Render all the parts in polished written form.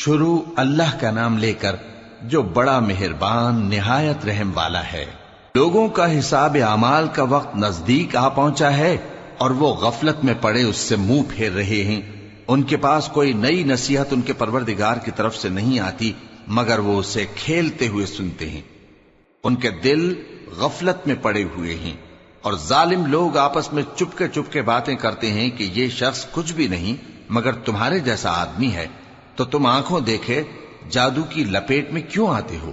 شروع اللہ کا نام لے کر جو بڑا مہربان نہایت رحم والا ہے۔ لوگوں کا حساب اعمال کا وقت نزدیک آ پہنچا ہے اور وہ غفلت میں پڑے اس سے منہ پھیر رہے ہیں۔ ان کے پاس کوئی نئی نصیحت ان کے پروردگار کی طرف سے نہیں آتی مگر وہ اسے کھیلتے ہوئے سنتے ہیں۔ ان کے دل غفلت میں پڑے ہوئے ہیں اور ظالم لوگ آپس میں چپکے باتیں کرتے ہیں کہ یہ شخص کچھ بھی نہیں مگر تمہارے جیسا آدمی ہے، تو تم آنکھوں دیکھے جادو کی لپیٹ میں کیوں آتے ہو؟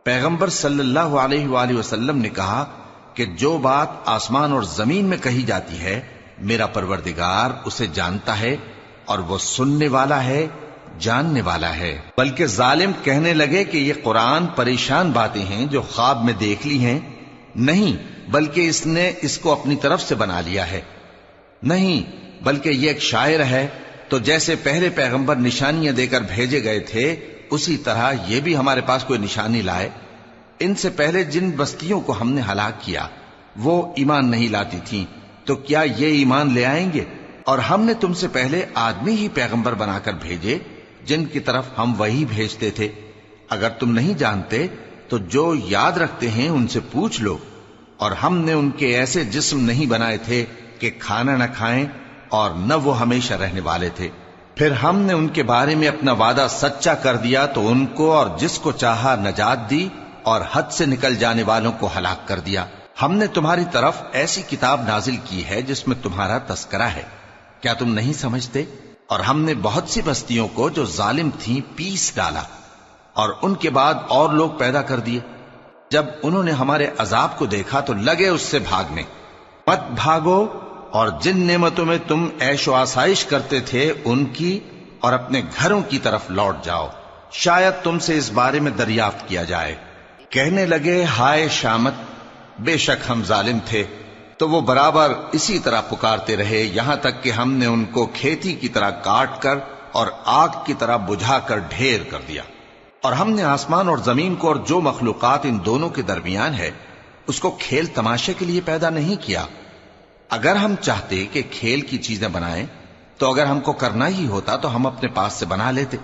پیغمبر صلی اللہ علیہ وآلہ وسلم نے کہا کہ جو بات آسمان اور زمین میں کہی جاتی ہے میرا پروردگار اسے جانتا ہے اور وہ سننے والا ہے، جاننے والا ہے۔ بلکہ ظالم کہنے لگے کہ یہ قرآن پریشان باتیں ہیں جو خواب میں دیکھ لی ہیں، نہیں بلکہ اس نے اس کو اپنی طرف سے بنا لیا ہے، نہیں بلکہ یہ ایک شاعر ہے۔ تو جیسے پہلے پیغمبر نشانیاں دے کر بھیجے گئے تھے اسی طرح یہ بھی ہمارے پاس کوئی نشانی لائے۔ ان سے پہلے جن بستیوں کو ہم نے ہلاک کیا وہ ایمان نہیں لاتی تھیں، تو کیا یہ ایمان لے آئیں گے؟ اور ہم نے تم سے پہلے آدمی ہی پیغمبر بنا کر بھیجے جن کی طرف ہم وہی بھیجتے تھے۔ اگر تم نہیں جانتے تو جو یاد رکھتے ہیں ان سے پوچھ لو۔ اور ہم نے ان کے ایسے جسم نہیں بنائے تھے کہ کھانا نہ کھائیں اور نہ وہ ہمیشہ رہنے والے تھے۔ پھر ہم نے ان کے بارے میں اپنا وعدہ سچا کر دیا تو ان کو اور جس کو چاہا نجات دی اور حد سے نکل جانے والوں کو ہلاک کر دیا۔ ہم نے تمہاری طرف ایسی کتاب نازل کی ہے جس میں تمہارا تذکرہ ہے، کیا تم نہیں سمجھتے؟ اور ہم نے بہت سی بستیوں کو جو ظالم تھیں پیس ڈالا اور ان کے بعد اور لوگ پیدا کر دیے۔ جب انہوں نے ہمارے عذاب کو دیکھا تو لگے اس سے بھاگنے۔ مت بھاگو اور جن نعمتوں میں تم عیش و آسائش کرتے تھے ان کی اور اپنے گھروں کی طرف لوٹ جاؤ، شاید تم سے اس بارے میں دریافت کیا جائے۔ کہنے لگے ہائے شامت، بے شک ہم ظالم تھے، تو وہ برابر اسی طرح پکارتے رہے یہاں تک کہ ہم نے ان کو کھیتی کی طرح کاٹ کر اور آگ کی طرح بجھا کر ڈھیر کر دیا۔ اور ہم نے آسمان اور زمین کو اور جو مخلوقات ان دونوں کے درمیان ہے اس کو کھیل تماشے کے لیے پیدا نہیں کیا۔ اگر ہم چاہتے کہ کھیل کی چیزیں بنائیں تو اگر ہم کو کرنا ہی ہوتا تو ہم اپنے پاس سے بنا لیتے،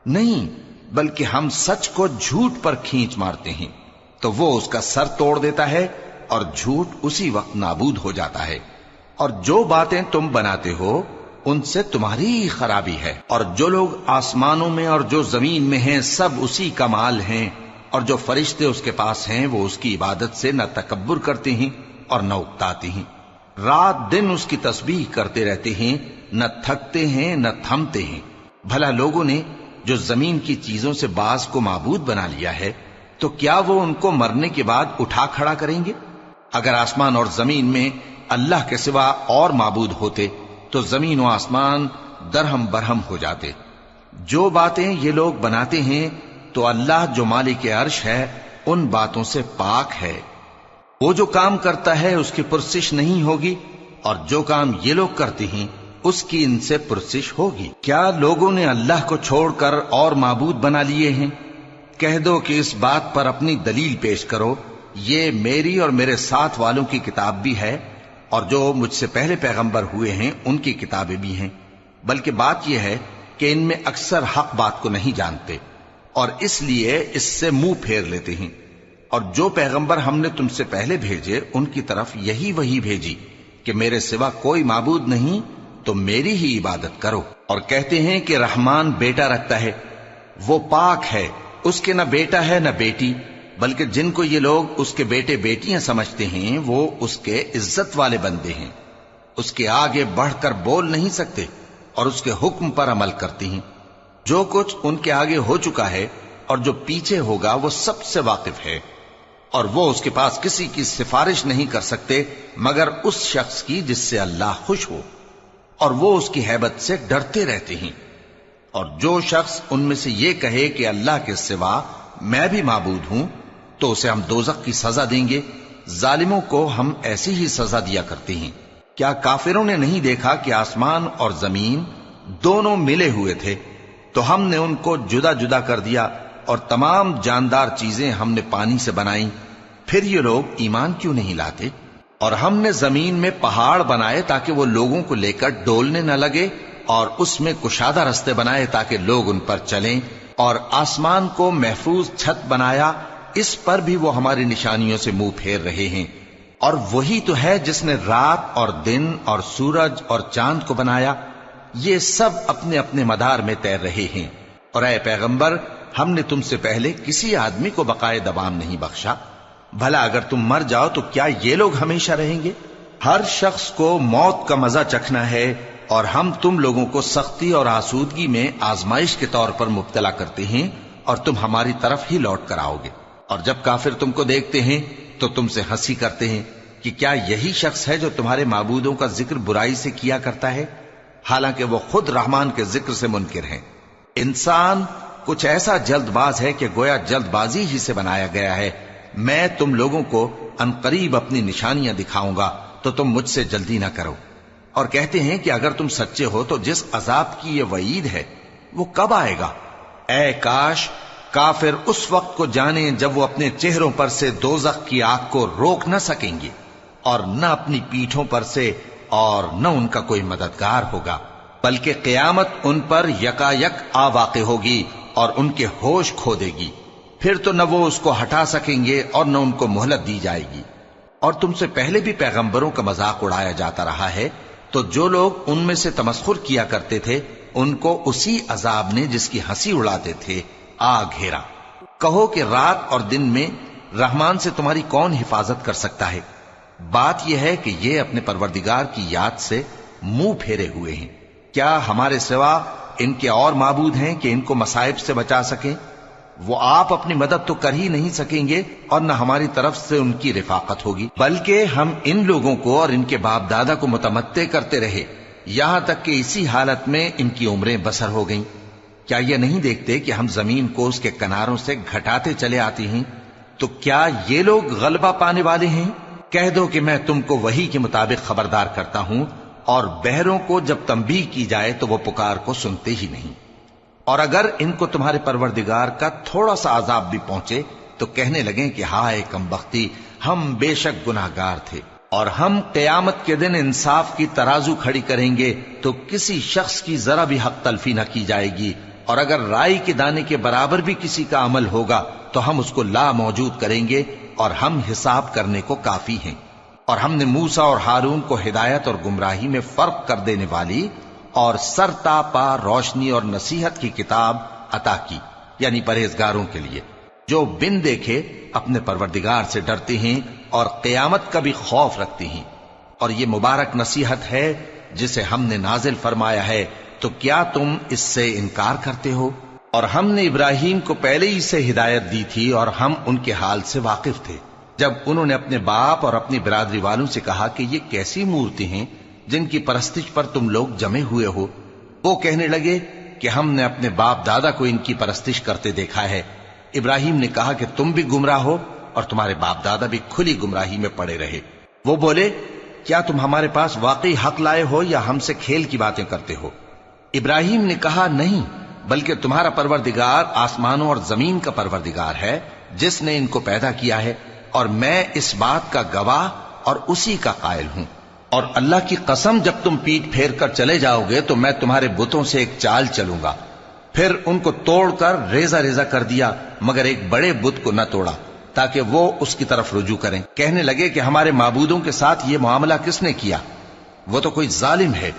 نہیں بلکہ ہم سچ کو جھوٹ پر کھینچ مارتے ہیں تو وہ اس کا سر توڑ دیتا ہے اور جھوٹ اسی وقت نابود ہو جاتا ہے۔ اور جو باتیں تم بناتے ہو ان سے تمہاری ہی خرابی ہے۔ اور جو لوگ آسمانوں میں اور جو زمین میں ہیں سب اسی کا مال ہیں، اور جو فرشتے اس کے پاس ہیں وہ اس کی عبادت سے نہ تکبر کرتے ہیں اور نہ اکتاتے ہیں، رات دن اس کی تسبیح کرتے رہتے ہیں، نہ تھکتے ہیں نہ تھمتے ہیں۔ بھلا لوگوں نے جو زمین کی چیزوں سے بعض کو معبود بنا لیا ہے تو کیا وہ ان کو مرنے کے بعد اٹھا کھڑا کریں گے؟ اگر آسمان اور زمین میں اللہ کے سوا اور معبود ہوتے تو زمین و آسمان درہم برہم ہو جاتے۔ جو باتیں یہ لوگ بناتے ہیں تو اللہ جو مالک عرش ہے ان باتوں سے پاک ہے۔ وہ جو کام کرتا ہے اس کی پرسش نہیں ہوگی، اور جو کام یہ لوگ کرتے ہیں اس کی ان سے پرسش ہوگی۔ کیا لوگوں نے اللہ کو چھوڑ کر اور معبود بنا لیے ہیں؟ کہہ دو کہ اس بات پر اپنی دلیل پیش کرو، یہ میری اور میرے ساتھ والوں کی کتاب بھی ہے اور جو مجھ سے پہلے پیغمبر ہوئے ہیں ان کی کتابیں بھی ہیں، بلکہ بات یہ ہے کہ ان میں اکثر حق بات کو نہیں جانتے اور اس لیے اس سے منہ پھیر لیتے ہیں۔ اور جو پیغمبر ہم نے تم سے پہلے بھیجے ان کی طرف یہی وحی بھیجی کہ میرے سوا کوئی معبود نہیں تو میری ہی عبادت کرو۔ اور کہتے ہیں کہ رحمان بیٹا رکھتا ہے، وہ پاک ہے، اس کے نہ بیٹا ہے نہ بیٹی، بلکہ جن کو یہ لوگ اس کے بیٹے بیٹیاں سمجھتے ہیں وہ اس کے عزت والے بندے ہیں، اس کے آگے بڑھ کر بول نہیں سکتے اور اس کے حکم پر عمل کرتے ہیں۔ جو کچھ ان کے آگے ہو چکا ہے اور جو پیچھے ہوگا وہ سب سے واقف ہے، اور وہ اس کے پاس کسی کی سفارش نہیں کر سکتے مگر اس شخص کی جس سے اللہ خوش ہو، اور وہ اس کی ہیبت سے ڈرتے رہتے ہیں۔ اور جو شخص ان میں سے یہ کہے کہ اللہ کے سوا میں بھی معبود ہوں تو اسے ہم دوزخ کی سزا دیں گے، ظالموں کو ہم ایسی ہی سزا دیا کرتے ہیں۔ کیا کافروں نے نہیں دیکھا کہ آسمان اور زمین دونوں ملے ہوئے تھے تو ہم نے ان کو جدا جدا کر دیا اور تمام جاندار چیزیں ہم نے پانی سے بنائیں، پھر یہ لوگ ایمان کیوں نہیں لاتے؟ اور ہم نے زمین میں پہاڑ بنائے تاکہ وہ لوگوں کو لے کر ڈولنے نہ لگے اور اس میں کشادہ رستے بنائے تاکہ لوگ ان پر چلیں، اور آسمان کو محفوظ چھت بنایا، اس پر بھی وہ ہماری نشانیوں سے منہ پھیر رہے ہیں۔ اور وہی تو ہے جس نے رات اور دن اور سورج اور چاند کو بنایا، یہ سب اپنے اپنے مدار میں تیر رہے ہیں۔ اور اے پیغمبر، ہم نے تم سے پہلے کسی آدمی کو بقائے دوام نہیں بخشا، بھلا اگر تم مر جاؤ تو کیا یہ لوگ ہمیشہ رہیں گے؟ ہر شخص کو موت کا مزہ چکھنا ہے، اور ہم تم لوگوں کو سختی اور آسودگی میں آزمائش کے طور پر مبتلا کرتے ہیں، اور تم ہماری طرف ہی لوٹ کر آؤ گے۔ اور جب کافر تم کو دیکھتے ہیں تو تم سے ہنسی کرتے ہیں کہ کیا یہی شخص ہے جو تمہارے معبودوں کا ذکر برائی سے کیا کرتا ہے، حالانکہ وہ خود رحمان کے ذکر سے منکر ہیں۔ انسان کچھ ایسا جلد باز ہے کہ گویا جلد بازی ہی سے بنایا گیا ہے۔ میں تم لوگوں کو عنقریب اپنی نشانیاں دکھاؤں گا تو تم مجھ سے جلدی نہ کرو۔ اور کہتے ہیں کہ اگر تم سچے ہو تو جس عذاب کی یہ وعید ہے وہ کب آئے گا؟ اے کاش کافر اس وقت کو جانیں جب وہ اپنے چہروں پر سے دوزخ کی آگ کو روک نہ سکیں گے، اور نہ اپنی پیٹھوں پر سے، اور نہ ان کا کوئی مددگار ہوگا، بلکہ قیامت ان پر یکا یک آ واقع ہوگی اور ان کے ہوش کھو دے گی۔ پھر تو نہ وہ اس کو ہٹا سکیں گے اور نہ ان کو مہلت دی جائے گی۔ اور تم سے پہلے بھی پیغمبروں کا مذاق اڑایا جاتا رہا ہے، تو جو لوگ ان میں سے تمسخر کیا کرتے تھے ان کو اسی عذاب نے جس کی ہنسی اڑاتے تھے آ گھیرا۔ کہو کہ رات اور دن میں رحمان سے تمہاری کون حفاظت کر سکتا ہے؟ بات یہ ہے کہ یہ اپنے پروردگار کی یاد سے منہ پھیرے ہوئے ہیں۔ کیا ہمارے سوا ان کے اور معبود ہیں کہ ان کو مصائب سے بچا سکیں؟ وہ آپ اپنی مدد تو کر ہی نہیں سکیں گے، اور نہ ہماری طرف سے ان کی رفاقت ہوگی، بلکہ ہم ان لوگوں کو اور ان کے باپ دادا کو متمتع کرتے رہے، یہاں تک کہ اسی حالت میں ان کی عمریں بسر ہو گئیں۔ کیا یہ نہیں دیکھتے کہ ہم زمین کو اس کے کناروں سے گھٹاتے چلے آتے ہیں؟ تو کیا یہ لوگ غلبہ پانے والے ہیں؟ کہہ دو کہ میں تم کو وحی کے مطابق خبردار کرتا ہوں، اور بہروں کو جب تنبیہ کی جائے تو وہ پکار کو سنتے ہی نہیں۔ اور اگر ان کو تمہارے پروردگار کا تھوڑا سا عذاب بھی پہنچے تو کہنے لگیں کہ ہائے کمبختی، ہم بے شک گناہگار تھے۔ اور ہم قیامت کے دن انصاف کی ترازو کھڑی کریں گے تو کسی شخص کی ذرا بھی حق تلفی نہ کی جائے گی، اور اگر رائی کے دانے کے برابر بھی کسی کا عمل ہوگا تو ہم اس کو لا موجود کریں گے، اور ہم حساب کرنے کو کافی ہیں۔ اور ہم نے موسیٰ اور ہارون کو ہدایت اور گمراہی میں فرق کر دینے والی اور سر تا پا روشنی اور نصیحت کی کتاب عطا کی، یعنی پرہیزگاروں کے لیے جو بن دیکھے اپنے پروردگار سے ڈرتے ہیں اور قیامت کا بھی خوف رکھتے ہیں۔ اور یہ مبارک نصیحت ہے جسے ہم نے نازل فرمایا ہے، تو کیا تم اس سے انکار کرتے ہو؟ اور ہم نے ابراہیم کو پہلے ہی سے ہدایت دی تھی، اور ہم ان کے حال سے واقف تھے جب انہوں نے اپنے باپ اور اپنی برادری والوں سے کہا کہ یہ کیسی مورتی ہیں جن کی پرستش پر تم لوگ جمے ہوئے ہو؟ وہ کہنے لگے کہ ہم نے اپنے باپ دادا کو ان کی پرستش کرتے دیکھا ہے۔ ابراہیم نے کہا کہ تم بھی گمراہ ہو اور تمہارے باپ دادا بھی کھلی گمراہی میں پڑے رہے۔ وہ بولے کیا تم ہمارے پاس واقعی حق لائے ہو یا ہم سے کھیل کی باتیں کرتے ہو؟ ابراہیم نے کہا نہیں، بلکہ تمہارا پروردگار آسمانوں اور زمین کا پروردگار ہے جس نے ان کو پیدا کیا ہے، اور میں اس بات کا گواہ اور اسی کا قائل ہوں۔ اور اللہ کی قسم جب تم پیٹ پھیر کر چلے جاؤ گے تو میں تمہارے بتوں سے ایک چال چلوں گا۔ پھر ان کو توڑ کر ریزہ ریزہ کر دیا، مگر ایک بڑے بت کو نہ توڑا تاکہ وہ اس کی طرف رجوع کریں۔ کہنے لگے کہ ہمارے معبودوں کے ساتھ یہ معاملہ کس نے کیا؟ وہ تو کوئی ظالم ہے۔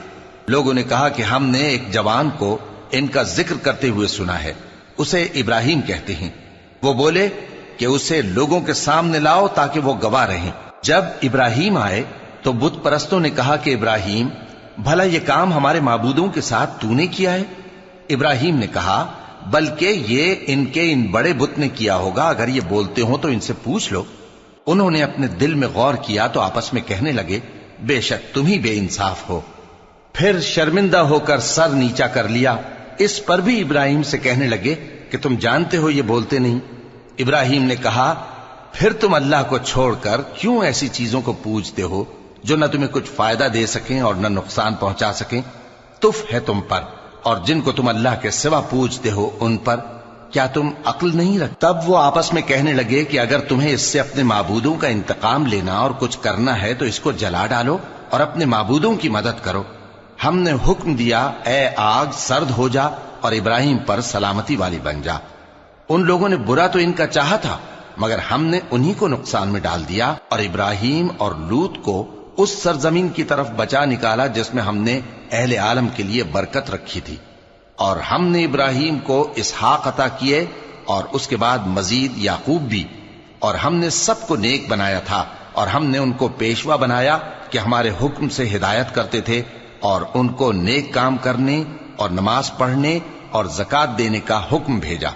لوگوں نے کہا کہ ہم نے ایک جوان کو ان کا ذکر کرتے ہوئے سنا ہے، اسے ابراہیم کہتے ہیں۔ وہ بولے کہ اسے لوگوں کے سامنے لاؤ تاکہ وہ گواہ رہیں۔ جب ابراہیم آئے تو بت پرستوں نے کہا کہ ابراہیم، بھلا یہ کام ہمارے معبودوں کے ساتھ تو نے کیا ہے؟ ابراہیم نے کہا بلکہ یہ ان کے ان بڑے بت نے کیا ہوگا، اگر یہ بولتے ہوں تو ان سے پوچھ لو۔ انہوں نے اپنے دل میں غور کیا تو آپس میں کہنے لگے بے شک تم ہی بے انصاف ہو۔ پھر شرمندہ ہو کر سر نیچا کر لیا۔ اس پر بھی ابراہیم سے کہنے لگے کہ تم جانتے ہو یہ بولتے نہیں۔ ابراہیم نے کہا پھر تم اللہ کو چھوڑ کر کیوں ایسی چیزوں کو پوجتے ہو جو نہ تمہیں کچھ فائدہ دے سکیں اور نہ نقصان پہنچا سکیں؟ تف ہے تم پر اور جن کو تم اللہ کے سوا پوجتے ہو ان پر، کیا تم عقل نہیں رکھتے؟ تب وہ آپس میں کہنے لگے کہ اگر تمہیں اس سے اپنے معبودوں کا انتقام لینا اور کچھ کرنا ہے تو اس کو جلا ڈالو اور اپنے معبودوں کی مدد کرو۔ ہم نے حکم دیا اے آگ سرد ہو جا اور ابراہیم پر سلامتی والی بن جا۔ ان لوگوں نے برا تو ان کا چاہا تھا، مگر ہم نے انہی کو نقصان میں ڈال دیا اور ابراہیم اور لوط کو اس سرزمین کی طرف بچا نکالا جس میں ہم نے اہل عالم کے لیے برکت رکھی تھی۔ اور ہم نے ابراہیم کو اسحاق عطا کیے اور اس کے بعد مزید یعقوب بھی، اور ہم نے سب کو نیک بنایا تھا، اور ہم نے ان کو پیشوا بنایا کہ ہمارے حکم سے ہدایت کرتے تھے، اور ان کو نیک کام کرنے اور نماز پڑھنے اور زکوٰۃ دینے کا حکم بھیجا،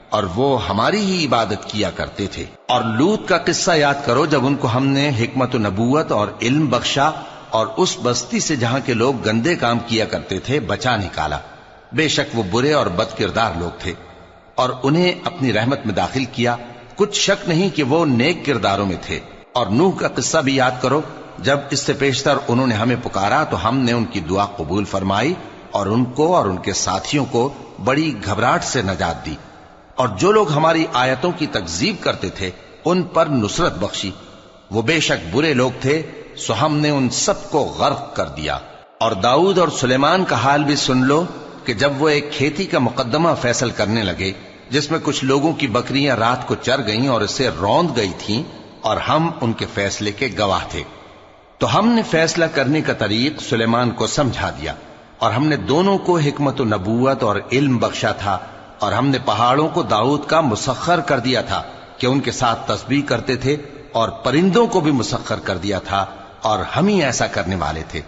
اور وہ ہماری ہی عبادت کیا کرتے تھے۔ اور لوط کا قصہ یاد کرو جب ان کو ہم نے حکمت و نبوت اور علم بخشا اور اس بستی سے جہاں کے لوگ گندے کام کیا کرتے تھے بچا نکالا۔ بے شک وہ برے اور بد کردار لوگ تھے، اور انہیں اپنی رحمت میں داخل کیا، کچھ شک نہیں کہ وہ نیک کرداروں میں تھے۔ اور نوح کا قصہ بھی یاد کرو جب اس سے پیشتر انہوں نے ہمیں پکارا تو ہم نے ان کی دعا قبول فرمائی اور ان کو اور ان کے ساتھیوں کو بڑی گھبراہٹ سے نجات دی، اور جو لوگ ہماری آیتوں کی تکذیب کرتے تھے ان پر نصرت بخشی۔ وہ بے شک برے لوگ تھے، سو ہم نے ان سب کو غرق کر دیا۔ اور داؤد اور سلیمان کا حال بھی سن لو کہ جب وہ ایک کھیتی کا مقدمہ فیصل کرنے لگے جس میں کچھ لوگوں کی بکریاں رات کو چر گئیں اور اسے روند گئی تھیں، اور ہم ان کے فیصلے کے گواہ تھے، تو ہم نے فیصلہ کرنے کا طریق سلیمان کو سمجھا دیا، اور ہم نے دونوں کو حکمت و نبوت اور علم بخشا تھا، اور ہم نے پہاڑوں کو داؤد کا مسخر کر دیا تھا کہ ان کے ساتھ تسبیح کرتے تھے، اور پرندوں کو بھی مسخر کر دیا تھا، اور ہم ہی ایسا کرنے والے تھے۔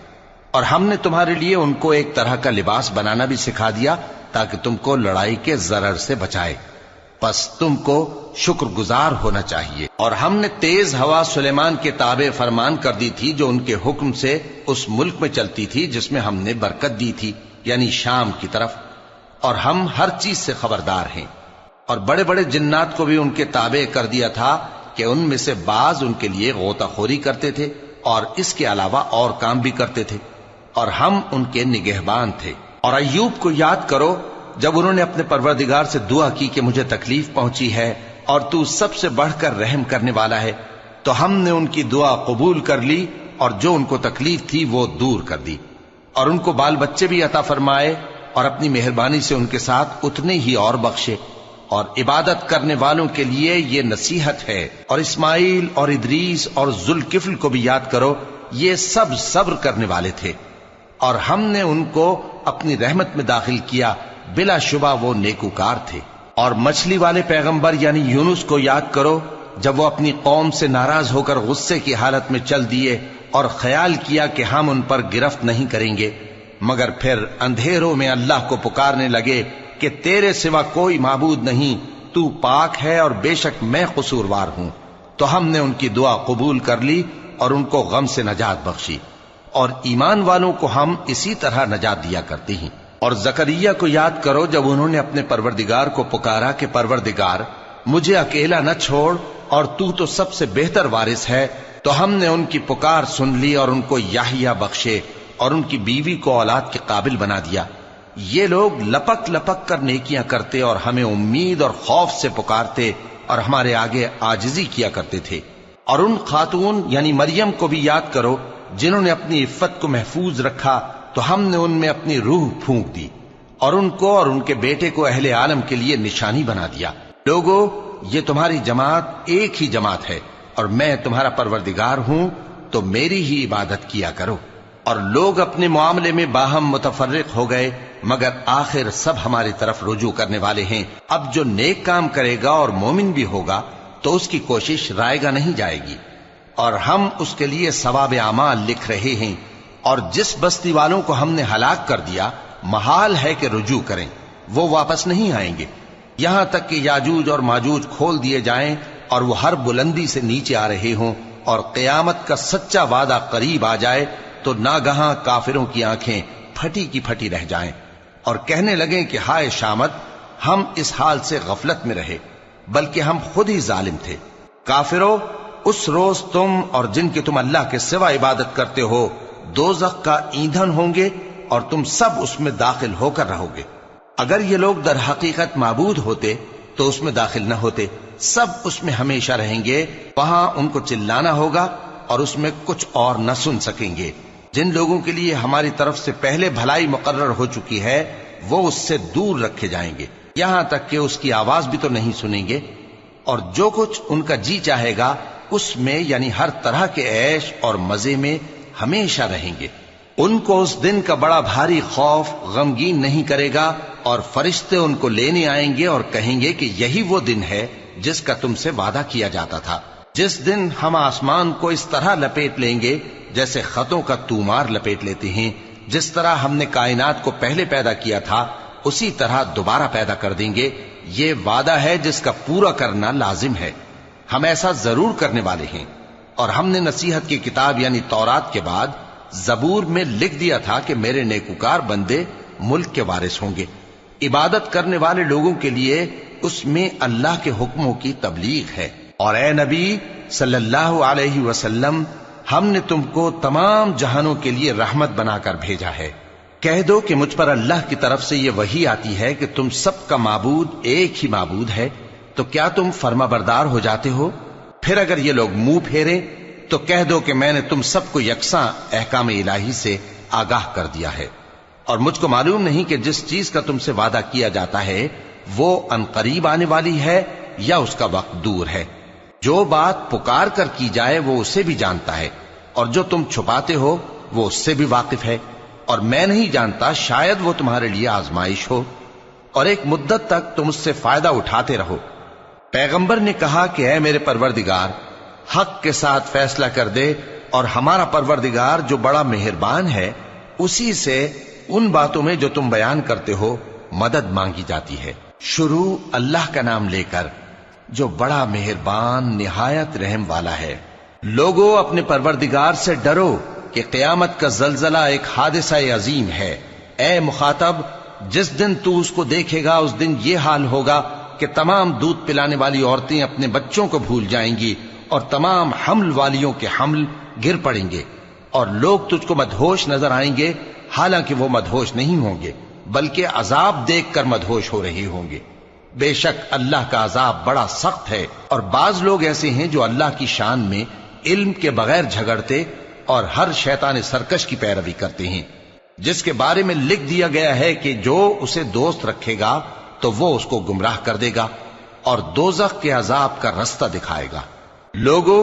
اور ہم نے تمہارے لیے ان کو ایک طرح کا لباس بنانا بھی سکھا دیا تاکہ تم کو لڑائی کے ضرر سے بچائے، پس تم کو شکر گزار ہونا چاہیے۔ اور ہم نے تیز ہوا سلیمان کے تابع فرمان کر دی تھی جو ان کے حکم سے اس ملک میں چلتی تھی جس میں ہم نے برکت دی تھی، یعنی شام کی طرف، اور ہم ہر چیز سے خبردار ہیں۔ اور بڑے بڑے جنات کو بھی ان کے تابع کر دیا تھا کہ ان میں سے بعض ان کے لیے غوطہ خوری کرتے تھے اور اس کے علاوہ اور کام بھی کرتے تھے، اور ہم ان کے نگہبان تھے۔ اور ایوب کو یاد کرو جب انہوں نے اپنے پروردگار سے دعا کی کہ مجھے تکلیف پہنچی ہے اور تو سب سے بڑھ کر رحم کرنے والا ہے، تو ہم نے ان کی دعا قبول کر لی اور جو ان کو تکلیف تھی وہ دور کر دی، اور ان کو بال بچے بھی عطا فرمائے، اور اپنی مہربانی سے ان کے ساتھ اتنے ہی اور بخشے۔ اور عبادت کرنے والوں کے لیے یہ نصیحت ہے۔ اور اسماعیل اور ادریس اور ذوالکفل کو بھی یاد کرو، یہ سب صبر کرنے والے تھے، اور ہم نے ان کو اپنی رحمت میں داخل کیا، بلا شبہ وہ نیکوکار تھے۔ اور مچھلی والے پیغمبر یعنی یونس کو یاد کرو جب وہ اپنی قوم سے ناراض ہو کر غصے کی حالت میں چل دیے اور خیال کیا کہ ہم ان پر گرفت نہیں کریں گے، مگر پھر اندھیروں میں اللہ کو پکارنے لگے کہ تیرے سوا کوئی معبود نہیں، تو پاک ہے اور بے شک میں قصوروار ہوں، تو ہم نے ان کی دعا قبول کر لی اور ان کو غم سے نجات بخشی، اور ایمان والوں کو ہم اسی طرح نجات دیا کرتے ہیں۔ اور زکریا کو یاد کرو جب انہوں نے اپنے پروردگار کو پکارا کہ پروردگار مجھے اکیلا نہ چھوڑ اور تو سب سے بہتر وارث ہے، تو ہم نے ان کی پکار سن لی اور ان کو یحییٰ بخشے اور ان کی بیوی کو اولاد کے قابل بنا دیا۔ یہ لوگ لپک لپک کر نیکیاں کرتے اور ہمیں امید اور خوف سے پکارتے اور ہمارے آگے عاجزی کیا کرتے تھے۔ اور ان خاتون یعنی مریم کو بھی یاد کرو جنہوں نے اپنی عفت کو محفوظ رکھا، تو ہم نے ان میں اپنی روح پھونک دی اور ان کو اور ان کے بیٹے کو اہل عالم کے لیے نشانی بنا دیا۔ لوگو، یہ تمہاری جماعت ایک ہی جماعت ہے اور میں تمہارا پروردگار ہوں، تو میری ہی عبادت کیا کرو۔ اور لوگ اپنے معاملے میں باہم متفرق ہو گئے، مگر آخر سب ہماری طرف رجوع کرنے والے ہیں۔ اب جو نیک کام کرے گا اور مومن بھی ہوگا تو اس کی کوشش رائے گا نہیں جائے گی، اور ہم اس کے لیے ثواب اعمال لکھ رہے ہیں۔ اور جس بستی والوں کو ہم نے ہلاک کر دیا محال ہے کہ رجوع کریں، وہ واپس نہیں آئیں گے، یہاں تک کہ یاجوج اور ماجوج کھول دیے جائیں اور وہ ہر بلندی سے نیچے آ رہے ہوں، اور قیامت کا سچا وعدہ قریب آ جائے تو ناگہاں کافروں کی آنکھیں پھٹی کی پھٹی رہ جائیں اور کہنے لگیں کہ ہائے شامت، ہم اس حال سے غفلت میں رہے، بلکہ ہم خود ہی ظالم تھے۔ کافرو، اس روز تم اور جن کی تم اللہ کے سوا عبادت کرتے ہو دوزخ کا ایندھن ہوں گے اور تم سب اس میں داخل ہو کر رہو گے۔ اگر یہ لوگ در حقیقت معبود ہوتے تو اس میں داخل نہ ہوتے، سب اس میں ہمیشہ رہیں گے، وہاں ان کو چلانا ہوگا اور اس میں کچھ اور نہ سن سکیں گے۔ جن لوگوں کے لیے ہماری طرف سے پہلے بھلائی مقرر ہو چکی ہے وہ اس سے دور رکھے جائیں گے، یہاں تک کہ اس کی آواز بھی تو نہیں سنیں گے، اور جو کچھ ان کا جی چاہے گا اس میں یعنی ہر طرح کے عیش اور مزے میں ہمیشہ رہیں گے۔ ان کو اس دن کا بڑا بھاری خوف غمگین نہیں کرے گا، اور فرشتے ان کو لینے آئیں گے اور کہیں گے کہ یہی وہ دن ہے جس کا تم سے وعدہ کیا جاتا تھا، جس دن ہم آسمان کو اس طرح لپیٹ لیں گے جیسے خطوں کا تومار لپیٹ لیتے ہیں، جس طرح ہم نے کائنات کو پہلے پیدا کیا تھا اسی طرح دوبارہ پیدا کر دیں گے۔ یہ وعدہ ہے جس کا پورا کرنا لازم ہے، ہم ایسا ضرور کرنے والے ہیں۔ اور ہم نے نصیحت کی کتاب یعنی تورات کے بعد زبور میں لکھ دیا تھا کہ میرے نیکوکار بندے ملک کے وارث ہوں گے۔ عبادت کرنے والے لوگوں کے لیے اس میں اللہ کے حکموں کی تبلیغ ہے۔ اور اے نبی صلی اللہ علیہ وسلم، ہم نے تم کو تمام جہانوں کے لیے رحمت بنا کر بھیجا ہے۔ کہہ دو کہ مجھ پر اللہ کی طرف سے یہ وحی آتی ہے کہ تم سب کا معبود ایک ہی معبود ہے، تو کیا تم فرما بردار ہو جاتے ہو؟ پھر اگر یہ لوگ منہ پھیریں تو کہہ دو کہ میں نے تم سب کو یکساں احکام الہی سے آگاہ کر دیا ہے، اور مجھ کو معلوم نہیں کہ جس چیز کا تم سے وعدہ کیا جاتا ہے وہ عنقریب آنے والی ہے یا اس کا وقت دور ہے۔ جو بات پکار کر کی جائے وہ اسے بھی جانتا ہے، اور جو تم چھپاتے ہو وہ اس سے بھی واقف ہے، اور میں نہیں جانتا شاید وہ تمہارے لیے آزمائش ہو، اور ایک مدت تک تم اس سے فائدہ اٹھاتے رہو۔ پیغمبر نے کہا کہ اے میرے پروردگار، حق کے ساتھ فیصلہ کر دے، اور ہمارا پروردگار جو بڑا مہربان ہے اسی سے ان باتوں میں جو تم بیان کرتے ہو مدد مانگی جاتی ہے۔ شروع اللہ کا نام لے کر جو بڑا مہربان نہایت رحم والا ہے۔ لوگو اپنے پروردگار سے ڈرو کہ قیامت کا زلزلہ ایک حادثہ عظیم ہے۔ اے مخاطب، جس دن تو اس کو دیکھے گا اس دن یہ حال ہوگا کہ تمام دودھ پلانے والی عورتیں اپنے بچوں کو بھول جائیں گی، اور تمام حمل والیوں کے حمل گر پڑیں گے، اور لوگ تجھ کو مدہوش نظر آئیں گے، حالانکہ وہ مدہوش نہیں ہوں گے بلکہ عذاب دیکھ کر مدہوش ہو رہے ہوں گے۔ بے شک اللہ کا عذاب بڑا سخت ہے، اور بعض لوگ ایسے ہیں جو اللہ کی شان میں علم کے بغیر جھگڑتے اور ہر شیطان سرکش کی پیروی کرتے ہیں، جس کے بارے میں لکھ دیا گیا ہے کہ جو اسے دوست رکھے گا تو وہ اس کو گمراہ کر دے گا اور دوزخ کے عذاب کا رستہ دکھائے گا۔ لوگو،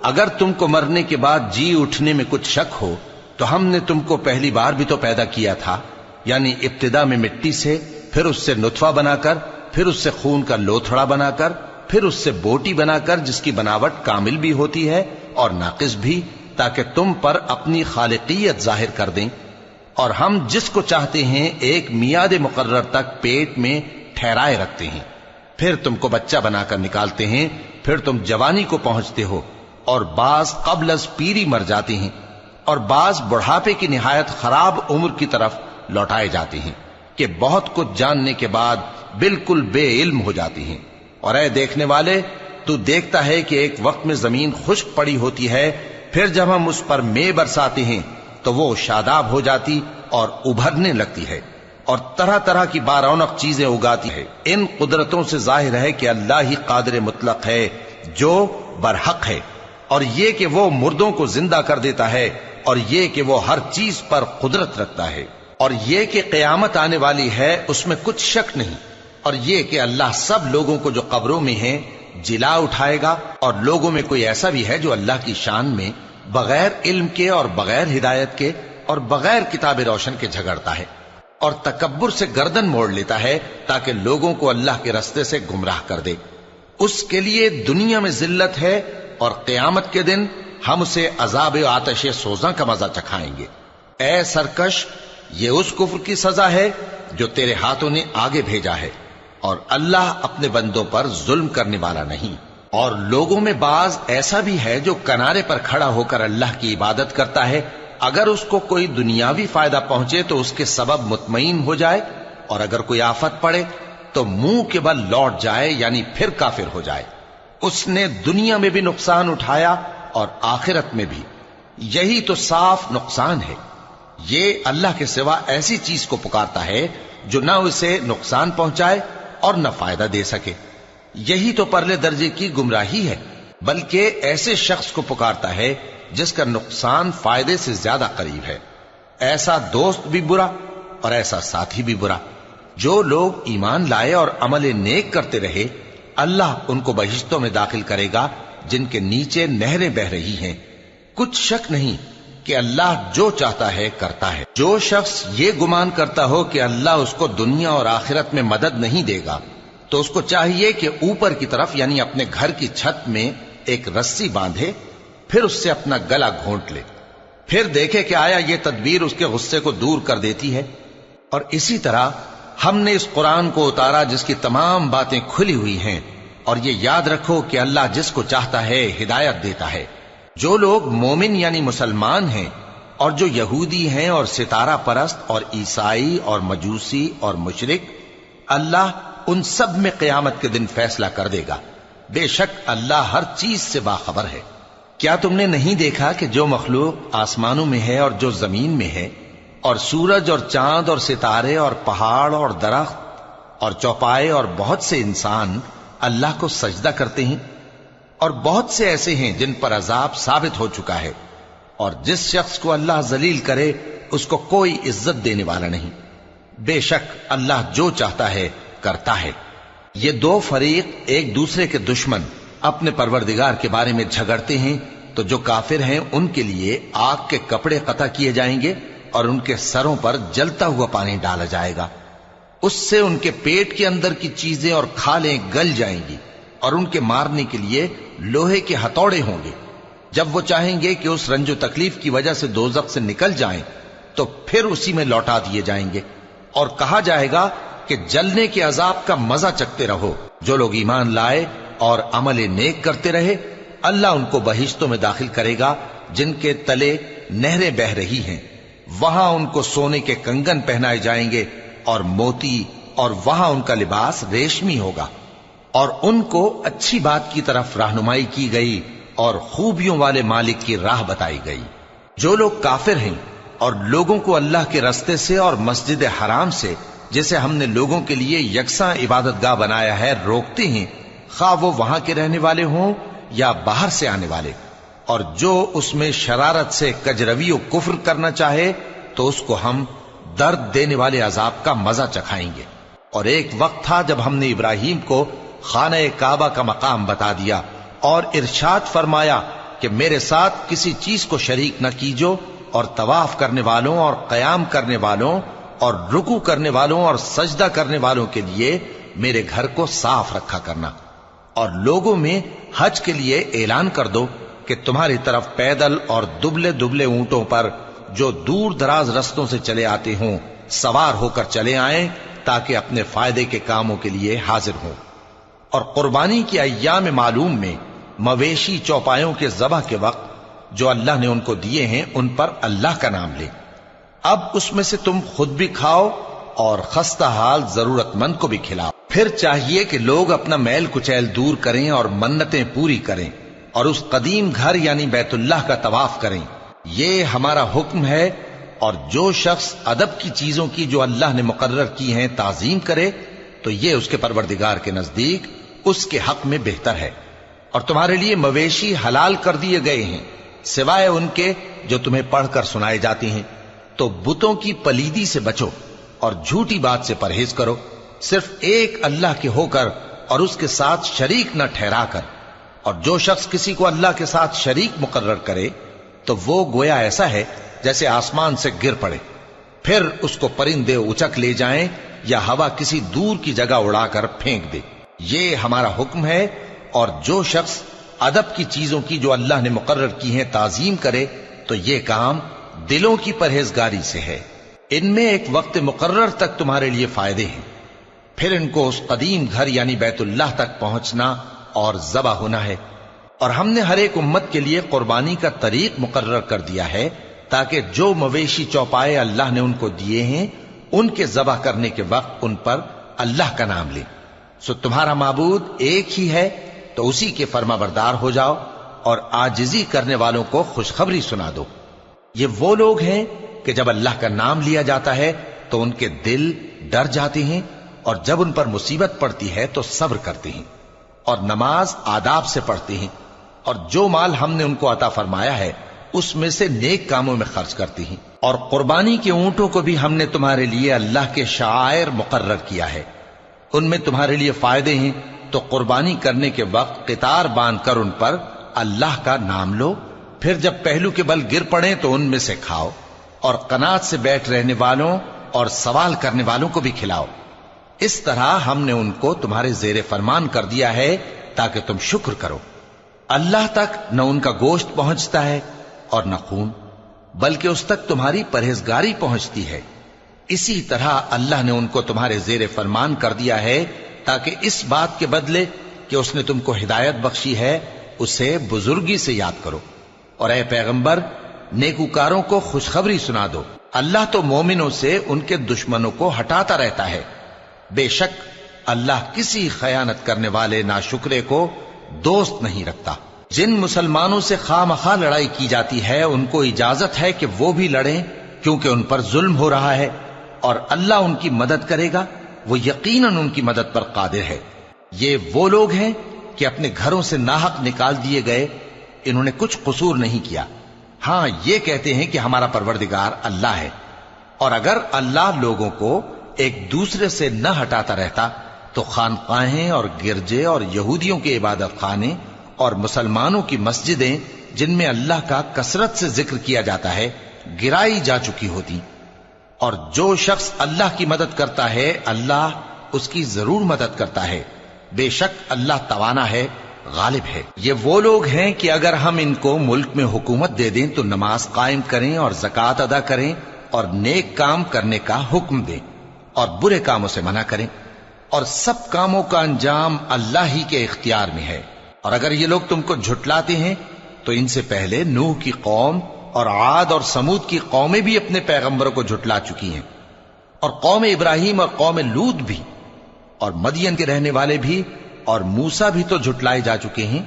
اگر تم کو مرنے کے بعد جی اٹھنے میں کچھ شک ہو تو ہم نے تم کو پہلی بار بھی تو پیدا کیا تھا، یعنی ابتدا میں مٹی سے، پھر اس سے نطفہ بنا کر، پھر اس سے خون کا لوتھڑا بنا کر، پھر اس سے بوٹی بنا کر جس کی بناوٹ کامل بھی ہوتی ہے اور ناقص بھی، تاکہ تم پر اپنی خالقیت ظاہر کر دیں۔ اور ہم جس کو چاہتے ہیں ایک میعاد مقرر تک پیٹ میں ٹھہرائے رکھتے ہیں، پھر تم کو بچہ بنا کر نکالتے ہیں، پھر تم جوانی کو پہنچتے ہو، اور بعض قبل از پیری مر جاتے ہیں، اور بعض بڑھاپے کی نہایت خراب عمر کی طرف لوٹائے جاتے ہیں کہ بہت کچھ جاننے کے بعد بالکل بے علم ہو جاتی ہیں۔ اور اے دیکھنے والے، تو دیکھتا ہے کہ ایک وقت میں زمین خشک پڑی ہوتی ہے، پھر جب ہم اس پر مے برساتے ہیں تو وہ شاداب ہو جاتی اور ابھرنے لگتی ہے، اور طرح طرح کی بارونق چیزیں اگاتی ہے۔ ان قدرتوں سے ظاہر ہے کہ اللہ ہی قادر مطلق ہے جو برحق ہے، اور یہ کہ وہ مردوں کو زندہ کر دیتا ہے، اور یہ کہ وہ ہر چیز پر قدرت رکھتا ہے، اور یہ کہ قیامت آنے والی ہے اس میں کچھ شک نہیں، اور یہ کہ اللہ سب لوگوں کو جو قبروں میں ہیں جلا اٹھائے گا، اور لوگوں میں کوئی ایسا بھی ہے جو اللہ کی شان میں بغیر علم کے اور بغیر ہدایت کے اور بغیر کتاب روشن کے جھگڑتا ہے، اور تکبر سے گردن موڑ لیتا ہے تاکہ لوگوں کو اللہ کے رستے سے گمراہ کر دے۔ اس کے لیے دنیا میں ذلت ہے، اور قیامت کے دن ہم اسے عذاب آتش سوزاں کا مزہ چکھائیں گے۔ اے سرکش، یہ اس کفر کی سزا ہے جو تیرے ہاتھوں نے آگے بھیجا ہے، اور اللہ اپنے بندوں پر ظلم کرنے والا نہیں۔ اور لوگوں میں بعض ایسا بھی ہے جو کنارے پر کھڑا ہو کر اللہ کی عبادت کرتا ہے، اگر اس کو کوئی دنیاوی فائدہ پہنچے تو اس کے سبب مطمئن ہو جائے، اور اگر کوئی آفت پڑے تو منہ کے بل لوٹ جائے، یعنی پھر کافر ہو جائے۔ اس نے دنیا میں بھی نقصان اٹھایا اور آخرت میں بھی، یہی تو صاف نقصان ہے۔ یہ اللہ کے سوا ایسی چیز کو پکارتا ہے جو نہ اسے نقصان پہنچائے اور نہ فائدہ دے سکے، یہی تو پرلے درجے کی گمراہی ہے۔ بلکہ ایسے شخص کو پکارتا ہے جس کا نقصان فائدے سے زیادہ قریب ہے۔ ایسا دوست بھی برا اور ایسا ساتھی بھی برا۔ جو لوگ ایمان لائے اور عمل نیک کرتے رہے، اللہ ان کو بہشتوں میں داخل کرے گا جن کے نیچے نہریں بہ رہی ہیں۔ کچھ شک نہیں کہ اللہ جو چاہتا ہے کرتا ہے۔ جو شخص یہ گمان کرتا ہو کہ اللہ اس کو دنیا اور آخرت میں مدد نہیں دے گا، تو اس کو چاہیے کہ اوپر کی طرف یعنی اپنے گھر کی چھت میں ایک رسی باندھے، پھر اس سے اپنا گلا گھونٹ لے، پھر دیکھے کہ آیا یہ تدبیر اس کے غصے کو دور کر دیتی ہے۔ اور اسی طرح ہم نے اس قرآن کو اتارا جس کی تمام باتیں کھلی ہوئی ہیں، اور یہ یاد رکھو کہ اللہ جس کو چاہتا ہے ہدایت دیتا ہے۔ جو لوگ مومن یعنی مسلمان ہیں اور جو یہودی ہیں اور ستارہ پرست اور عیسائی اور مجوسی اور مشرک، اللہ ان سب میں قیامت کے دن فیصلہ کر دے گا۔ بے شک اللہ ہر چیز سے باخبر ہے۔ کیا تم نے نہیں دیکھا کہ جو مخلوق آسمانوں میں ہے اور جو زمین میں ہے، اور سورج اور چاند اور ستارے اور پہاڑ اور درخت اور چوپائے اور بہت سے انسان اللہ کو سجدہ کرتے ہیں، اور بہت سے ایسے ہیں جن پر عذاب ثابت ہو چکا ہے، اور جس شخص کو اللہ ذلیل کرے اس کو کوئی عزت دینے والا نہیں۔ بے شک اللہ جو چاہتا ہے کرتا ہے۔ یہ دو فریق ایک دوسرے کے دشمن اپنے پروردگار کے بارے میں جھگڑتے ہیں، تو جو کافر ہیں ان کے لیے آگ کے کپڑے قطع کیے جائیں گے اور ان کے سروں پر جلتا ہوا پانی ڈالا جائے گا۔ اس سے ان کے پیٹ کے اندر کی چیزیں اور کھالیں گل جائیں گی، اور ان کے مارنے کے لیے لوہے کے ہتھوڑے ہوں گے۔ جب وہ چاہیں گے کہ اس رنج و تکلیف کی وجہ سے دوزخ سے نکل جائیں تو پھر اسی میں لوٹا دیے جائیں گے، اور کہا جائے گا کہ جلنے کے عذاب کا مزہ چکھتے رہو۔ جو لوگ ایمان لائے اور عمل نیک کرتے رہے، اللہ ان کو بہشتوں میں داخل کرے گا جن کے تلے نہریں بہ رہی ہیں۔ وہاں ان کو سونے کے کنگن پہنائے جائیں گے اور موتی، اور وہاں ان کا لباس ریشمی ہوگا، اور ان کو اچھی بات کی طرف رہنمائی کی گئی اور خوبیوں والے مالک کی راہ بتائی گئی۔ جو لوگ کافر ہیں اور لوگوں کو اللہ کے رستے سے اور مسجد حرام سے، جسے ہم نے لوگوں کے لیے یکساں عبادت گاہ بنایا ہے، روکتے ہیں، خواہ وہ وہاں کے رہنے والے ہوں یا باہر سے آنے والے، اور جو اس میں شرارت سے کجروی و کفر کرنا چاہے تو اس کو ہم درد دینے والے عذاب کا مزہ چکھائیں گے۔ اور ایک وقت تھا جب ہم نے ابراہیم کو خانہ کعبہ کا مقام بتا دیا اور ارشاد فرمایا کہ میرے ساتھ کسی چیز کو شریک نہ کیجو، اور طواف کرنے والوں اور قیام کرنے والوں اور رکوع کرنے والوں اور سجدہ کرنے والوں کے لیے میرے گھر کو صاف رکھا کرنا۔ اور لوگوں میں حج کے لیے اعلان کر دو کہ تمہاری طرف پیدل اور دبلے دبلے اونٹوں پر جو دور دراز رستوں سے چلے آتے ہوں سوار ہو کر چلے آئیں، تاکہ اپنے فائدے کے کاموں کے لیے حاضر ہوں۔ اور قربانی کی ایام معلوم میں مویشی چوپایوں کے ذبح کے وقت جو اللہ نے ان کو دیے ہیں ان پر اللہ کا نام لے۔ اب اس میں سے تم خود بھی کھاؤ اور خستہ حال ضرورت مند کو بھی کھلاؤ۔ پھر چاہیے کہ لوگ اپنا میل کچیل دور کریں اور منتیں پوری کریں، اور اس قدیم گھر یعنی بیت اللہ کا طواف کریں۔ یہ ہمارا حکم ہے، اور جو شخص ادب کی چیزوں کی جو اللہ نے مقرر کی ہیں تعظیم کرے تو یہ اس کے پروردگار کے نزدیک اس کے حق میں بہتر ہے۔ اور تمہارے لیے مویشی حلال کر دیے گئے ہیں سوائے ان کے جو تمہیں پڑھ کر سنائے جاتے ہیں۔ تو بتوں کی پلیدی سے بچو اور جھوٹی بات سے پرہیز کرو، صرف ایک اللہ کے ہو کر اور اس کے ساتھ شریک نہ ٹھہرا کر۔ اور جو شخص کسی کو اللہ کے ساتھ شریک مقرر کرے تو وہ گویا ایسا ہے جیسے آسمان سے گر پڑے، پھر اس کو پرندے اچک لے جائیں یا ہوا کسی دور کی جگہ اڑا کر پھینک دے۔ یہ ہمارا حکم ہے، اور جو شخص ادب کی چیزوں کی جو اللہ نے مقرر کی ہیں تعظیم کرے تو یہ کام دلوں کی پرہیزگاری سے ہے۔ ان میں ایک وقت مقرر تک تمہارے لیے فائدے ہیں، پھر ان کو اس قدیم گھر یعنی بیت اللہ تک پہنچنا اور ذبح ہونا ہے۔ اور ہم نے ہر ایک امت کے لیے قربانی کا طریق مقرر کر دیا ہے، تاکہ جو مویشی چوپائے اللہ نے ان کو دیے ہیں ان کے ذبح کرنے کے وقت ان پر اللہ کا نام لیں۔ سو تمہارا معبود ایک ہی ہے، تو اسی کے فرما بردار ہو جاؤ اور عاجزی کرنے والوں کو خوشخبری سنا دو۔ یہ وہ لوگ ہیں کہ جب اللہ کا نام لیا جاتا ہے تو ان کے دل ڈر جاتے ہیں، اور جب ان پر مصیبت پڑتی ہے تو صبر کرتے ہیں، اور نماز آداب سے پڑھتے ہیں۔ اور جو مال ہم نے ان کو عطا فرمایا ہے اس میں سے نیک کاموں میں خرچ کرتی ہیں، اور قربانی کے اونٹوں کو بھی ہم نے تمہارے لیے اللہ کے شعائر مقرر کیا ہے، ان میں تمہارے لیے فائدے ہیں، تو قربانی کرنے کے وقت قطار باندھ کر ان پر اللہ کا نام لو، پھر جب پہلو کے بل گر پڑیں تو ان میں سے کھاؤ، اور قناعت سے بیٹھ رہنے والوں اور سوال کرنے والوں کو بھی کھلاؤ۔ اس طرح ہم نے ان کو تمہارے زیر فرمان کر دیا ہے تاکہ تم شکر کرو۔ اللہ تک نہ ان کا گوشت پہنچتا ہے اور نہ خون، بلکہ اس تک تمہاری پرہیزگاری پہنچتی ہے۔ اسی طرح اللہ نے ان کو تمہارے زیر فرمان کر دیا ہے تاکہ اس بات کے بدلے کہ اس نے تم کو ہدایت بخشی ہے اسے بزرگی سے یاد کرو۔ اور اے پیغمبر، نیکوکاروں کو خوشخبری سنا دو، اللہ تو مومنوں سے ان کے دشمنوں کو ہٹاتا رہتا ہے۔ بے شک اللہ کسی خیانت کرنے والے ناشکرے کو دوست نہیں رکھتا۔ جن مسلمانوں سے خواہ مخواہ لڑائی کی جاتی ہے ان کو اجازت ہے کہ وہ بھی لڑیں، کیونکہ ان پر ظلم ہو رہا ہے، اور اللہ ان کی مدد کرے گا، وہ یقیناً ان کی مدد پر قادر ہے۔ یہ وہ لوگ ہیں کہ اپنے گھروں سے ناحق نکال دیے گئے، انہوں نے کچھ قصور نہیں کیا، ہاں یہ کہتے ہیں کہ ہمارا پروردگار اللہ ہے۔ اور اگر اللہ لوگوں کو ایک دوسرے سے نہ ہٹاتا رہتا تو خانقاہیں اور گرجے اور یہودیوں کے عبادت خانے اور مسلمانوں کی مسجدیں جن میں اللہ کا کثرت سے ذکر کیا جاتا ہے گرائی جا چکی ہوتی۔ اور جو شخص اللہ کی مدد کرتا ہے اللہ اس کی ضرور مدد کرتا ہے، بے شک اللہ توانا ہے، غالب ہے۔ یہ وہ لوگ ہیں کہ اگر ہم ان کو ملک میں حکومت دے دیں تو نماز قائم کریں اور زکوٰۃ ادا کریں اور نیک کام کرنے کا حکم دیں اور برے کاموں سے منع کریں، اور سب کاموں کا انجام اللہ ہی کے اختیار میں ہے۔ اور اگر یہ لوگ تم کو جھٹلاتے ہیں تو ان سے پہلے نوح کی قوم اور عاد اور سمود کی قومیں بھی اپنے پیغمبروں کو جھٹلا چکی ہیں، اور قوم ابراہیم اور قوم لوط بھی، اور مدین کے رہنے والے بھی، اور موسیٰ بھی تو جھٹلائے جا چکے ہیں۔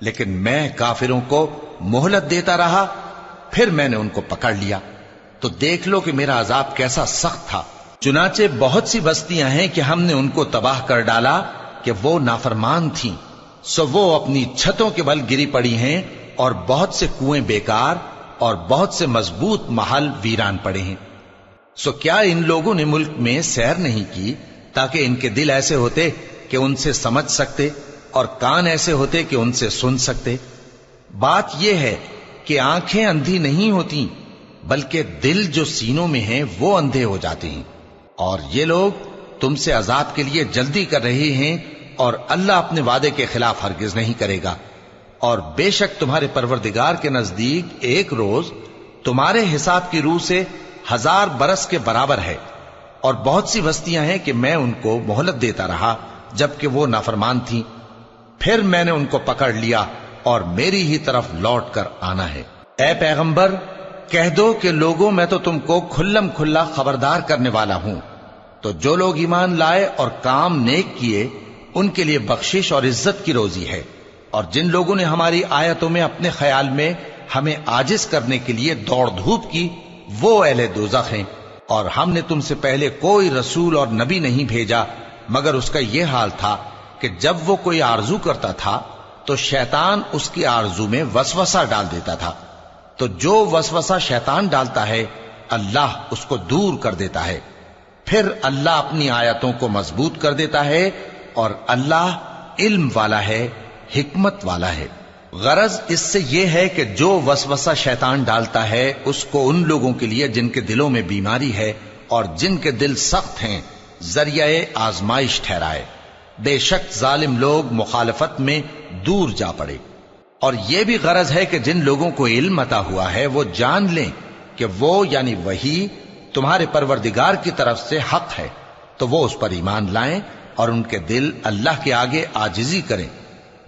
لیکن میں کافروں کو مہلت دیتا رہا، پھر میں نے ان کو پکڑ لیا، تو دیکھ لو کہ میرا عذاب کیسا سخت تھا۔ چنانچہ بہت سی بستیاں ہیں کہ ہم نے ان کو تباہ کر ڈالا کہ وہ نافرمان تھیں، سو وہ اپنی چھتوں کے بل گری پڑی ہیں، اور بہت سے کنویں بیکار اور بہت سے مضبوط محل ویران پڑے ہیں۔ سو کیا ان لوگوں نے ملک میں سیر نہیں کی تاکہ ان کے دل ایسے ہوتے کہ ان سے سمجھ سکتے اور کان ایسے ہوتے کہ ان سے سن سکتے؟ بات یہ ہے کہ آنکھیں اندھی نہیں ہوتی، بلکہ دل جو سینوں میں ہیں وہ اندھے ہو جاتے ہیں۔ اور یہ لوگ تم سے عذاب کے لیے جلدی کر رہے ہیں، اور اللہ اپنے وعدے کے خلاف ہرگز نہیں کرے گا۔ اور بے شک تمہارے پروردگار کے نزدیک ایک روز تمہارے حساب کی روح سے 1000 برس کے برابر ہے۔ اور بہت سی بستیاں ہیں کہ میں ان کو مہلت دیتا رہا جبکہ وہ نافرمان تھیں، پھر میں نے ان کو پکڑ لیا اور میری ہی طرف لوٹ کر آنا ہے۔ اے پیغمبر، کہہ دو کہ لوگوں میں تو تم کو کھلم کھلا خبردار کرنے والا ہوں، تو جو لوگ ایمان لائے اور کام نیک کیے ان کے لیے بخشش اور عزت کی روزی ہے، اور جن لوگوں نے ہماری آیتوں میں اپنے خیال میں ہمیں عاجز کرنے کے لیے دوڑ دھوپ کی وہ اہل دوزخ ہیں۔ اور ہم نے تم سے پہلے کوئی رسول اور نبی نہیں بھیجا مگر اس کا یہ حال تھا کہ جب وہ کوئی آرزو کرتا تھا تو شیطان اس کی آرزو میں وسوسہ ڈال دیتا تھا، تو جو وسوسہ شیطان ڈالتا ہے اللہ اس کو دور کر دیتا ہے، پھر اللہ اپنی آیتوں کو مضبوط کر دیتا ہے، اور اللہ علم والا ہے، حکمت والا ہے۔ غرض اس سے یہ ہے کہ جو وسوسہ شیطان ڈالتا ہے اس کو ان لوگوں کے لیے جن کے دلوں میں بیماری ہے اور جن کے دل سخت ہیں ذریعہ آزمائش ٹھہرائے۔ بے شک ظالم لوگ مخالفت میں دور جا پڑے۔ اور یہ بھی غرض ہے کہ جن لوگوں کو علم عطا ہوا ہے وہ جان لیں کہ وہ یعنی وحی تمہارے پروردگار کی طرف سے حق ہے، تو وہ اس پر ایمان لائیں اور ان کے دل اللہ کے آگے عاجزی کریں۔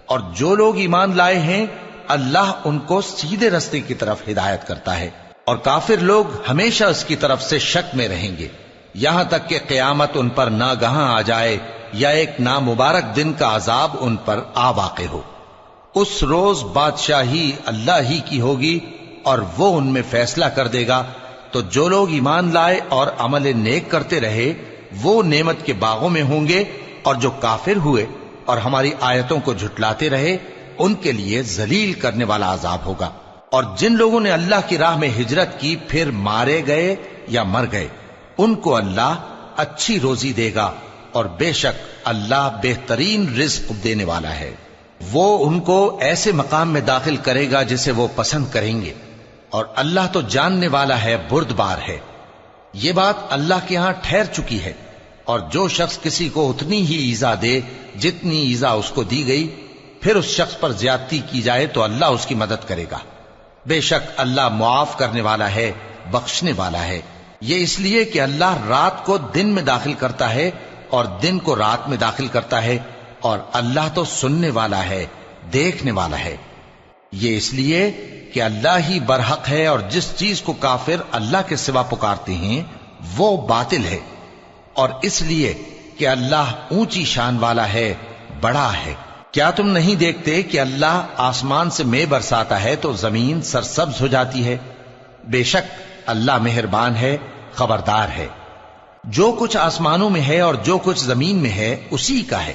اور جو لوگ ایمان لائے ہیں اللہ ان کو سیدھے رستے کی طرف ہدایت کرتا ہے، اور کافر لوگ ہمیشہ اس کی طرف سے شک میں رہیں گے یہاں تک کہ قیامت ان پر ناگہاں آ جائے یا ایک نامبارک دن کا عذاب ان پر آ واقع ہو۔ اس روز بادشاہی اللہ ہی کی ہوگی اور وہ ان میں فیصلہ کر دے گا، تو جو لوگ ایمان لائے اور عمل نیک کرتے رہے وہ نعمت کے باغوں میں ہوں گے، اور جو کافر ہوئے اور ہماری آیتوں کو جھٹلاتے رہے ان کے لیے ذلیل کرنے والا عذاب ہوگا۔ اور جن لوگوں نے اللہ کی راہ میں ہجرت کی پھر مارے گئے یا مر گئے ان کو اللہ اچھی روزی دے گا، اور بے شک اللہ بہترین رزق دینے والا ہے۔ وہ ان کو ایسے مقام میں داخل کرے گا جسے وہ پسند کریں گے، اور اللہ تو جاننے والا ہے، بردبار ہے۔ یہ بات اللہ کے ہاں ٹھہر چکی ہے، اور جو شخص کسی کو اتنی ہی ایذا دے جتنی ایذا اس کو دی گئی، پھر اس شخص پر زیادتی کی جائے تو اللہ اس کی مدد کرے گا۔ بے شک اللہ معاف کرنے والا ہے، بخشنے والا ہے۔ یہ اس لیے کہ اللہ رات کو دن میں داخل کرتا ہے اور دن کو رات میں داخل کرتا ہے، اور اللہ تو سننے والا ہے، دیکھنے والا ہے۔ یہ اس لیے کہ اللہ ہی برحق ہے، اور جس چیز کو کافر اللہ کے سوا پکارتے ہیں وہ باطل ہے، اور اس لیے کہ اللہ اونچی شان والا ہے، بڑا ہے۔ کیا تم نہیں دیکھتے کہ اللہ آسمان سے مے برساتا ہے تو زمین سرسبز ہو جاتی ہے؟ بے شک اللہ مہربان ہے، خبردار ہے۔ جو کچھ آسمانوں میں ہے اور جو کچھ زمین میں ہے اسی کا ہے،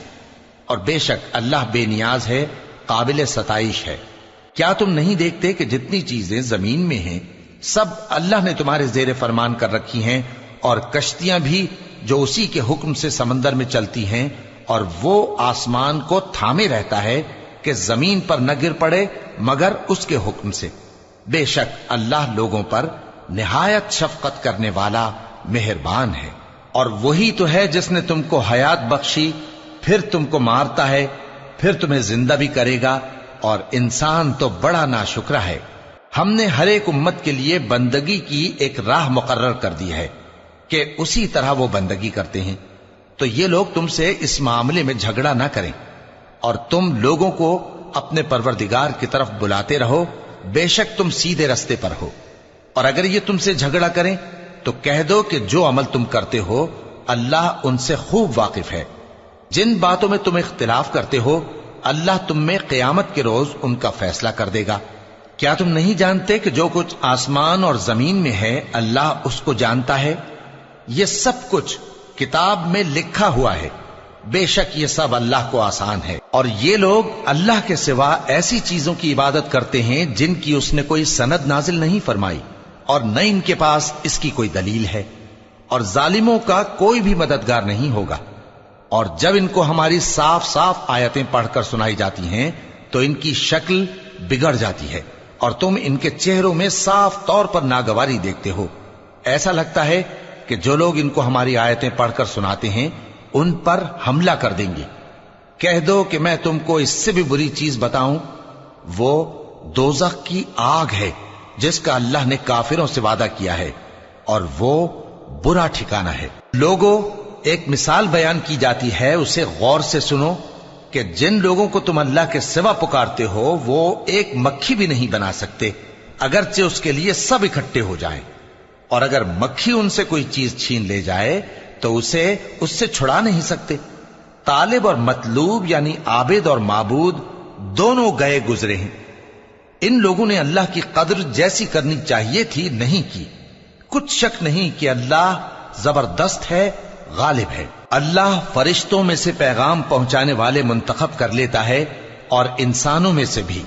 اور بے شک اللہ بے نیاز ہے، قابل ستائش ہے۔ کیا تم نہیں دیکھتے کہ جتنی چیزیں زمین میں ہیں سب اللہ نے تمہارے زیر فرمان کر رکھی ہیں، اور کشتیاں بھی جو اسی کے حکم سے سمندر میں چلتی ہیں، اور وہ آسمان کو تھامے رہتا ہے کہ زمین پر نہ گر پڑے مگر اس کے حکم سے۔ بے شک اللہ لوگوں پر نہایت شفقت کرنے والا مہربان ہے۔ اور وہی تو ہے جس نے تم کو حیات بخشی، پھر تم کو مارتا ہے، پھر تمہیں زندہ بھی کرے گا، اور انسان تو بڑا ناشکرا ہے۔ ہم نے ہر ایک امت کے لیے بندگی کی ایک راہ مقرر کر دی ہے کہ اسی طرح وہ بندگی کرتے ہیں، تو یہ لوگ تم سے اس معاملے میں جھگڑا نہ کریں، اور تم لوگوں کو اپنے پروردگار کی طرف بلاتے رہو، بے شک تم سیدھے رستے پر ہو۔ اور اگر یہ تم سے جھگڑا کریں تو کہہ دو کہ جو عمل تم کرتے ہو اللہ ان سے خوب واقف ہے۔ جن باتوں میں تم اختلاف کرتے ہو اللہ تم میں قیامت کے روز ان کا فیصلہ کر دے گا۔ کیا تم نہیں جانتے کہ جو کچھ آسمان اور زمین میں ہے اللہ اس کو جانتا ہے؟ یہ سب کچھ کتاب میں لکھا ہوا ہے، بے شک یہ سب اللہ کو آسان ہے۔ اور یہ لوگ اللہ کے سوا ایسی چیزوں کی عبادت کرتے ہیں جن کی اس نے کوئی سند نازل نہیں فرمائی، اور نہ ان کے پاس اس کی کوئی دلیل ہے، اور ظالموں کا کوئی بھی مددگار نہیں ہوگا۔ اور جب ان کو ہماری صاف صاف آیتیں پڑھ کر سنائی جاتی ہیں تو ان کی شکل بگڑ جاتی ہے، اور تم ان کے چہروں میں صاف طور پر ناگواری دیکھتے ہو۔ ایسا لگتا ہے کہ جو لوگ ان کو ہماری آیتیں پڑھ کر سناتے ہیں ان پر حملہ کر دیں گے۔ کہہ دو کہ میں تم کو اس سے بھی بری چیز بتاؤں، وہ دوزخ کی آگ ہے جس کا اللہ نے کافروں سے وعدہ کیا ہے، اور وہ برا ٹھکانہ ہے۔ لوگوں، ایک مثال بیان کی جاتی ہے، اسے غور سے سنو کہ جن لوگوں کو تم اللہ کے سوا پکارتے ہو وہ ایک مکھی بھی نہیں بنا سکتے اگرچہ اس کے لیے سب اکٹھے ہو جائیں، اور اگر مکھی ان سے کوئی چیز چھین لے جائے تو اسے اس سے چھڑا نہیں سکتے۔ طالب اور مطلوب یعنی عابد اور معبود دونوں گئے گزرے ہیں۔ ان لوگوں نے اللہ کی قدر جیسی کرنی چاہیے تھی نہیں کی۔ کچھ شک نہیں کہ اللہ زبردست ہے، غالب ہے۔ اللہ فرشتوں میں سے پیغام پہنچانے والے منتخب کر لیتا ہے اور انسانوں میں سے بھی۔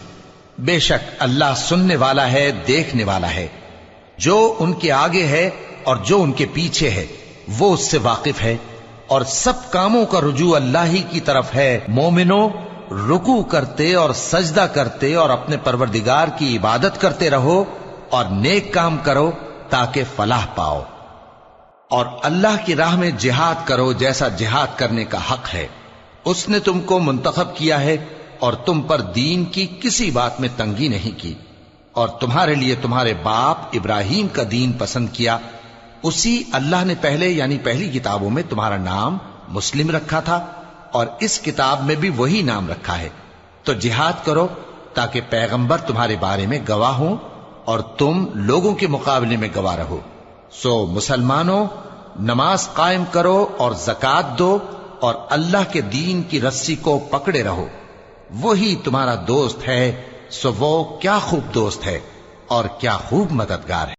بے شک اللہ سننے والا ہے، دیکھنے والا ہے۔ جو ان کے آگے ہے اور جو ان کے پیچھے ہے وہ اس سے واقف ہے، اور سب کاموں کا رجوع اللہ ہی کی طرف ہے۔ مومنوں، رکوع کرتے اور سجدہ کرتے اور اپنے پروردگار کی عبادت کرتے رہو اور نیک کام کرو تاکہ فلاح پاؤ، اور اللہ کی راہ میں جہاد کرو جیسا جہاد کرنے کا حق ہے۔ اس نے تم کو منتخب کیا ہے اور تم پر دین کی کسی بات میں تنگی نہیں کی، اور تمہارے لیے تمہارے باپ ابراہیم کا دین پسند کیا۔ اسی اللہ نے پہلے یعنی پہلی کتابوں میں تمہارا نام مسلم رکھا تھا، اور اس کتاب میں بھی وہی نام رکھا ہے۔ تو جہاد کرو تاکہ پیغمبر تمہارے بارے میں گواہ ہوں اور تم لوگوں کے مقابلے میں گواہ رہو۔ سو مسلمانوں، نماز قائم کرو اور زکوٰۃ دو اور اللہ کے دین کی رسی کو پکڑے رہو، وہی تمہارا دوست ہے۔ سو وہ کیا خوب دوست ہے اور کیا خوب مددگار ہے۔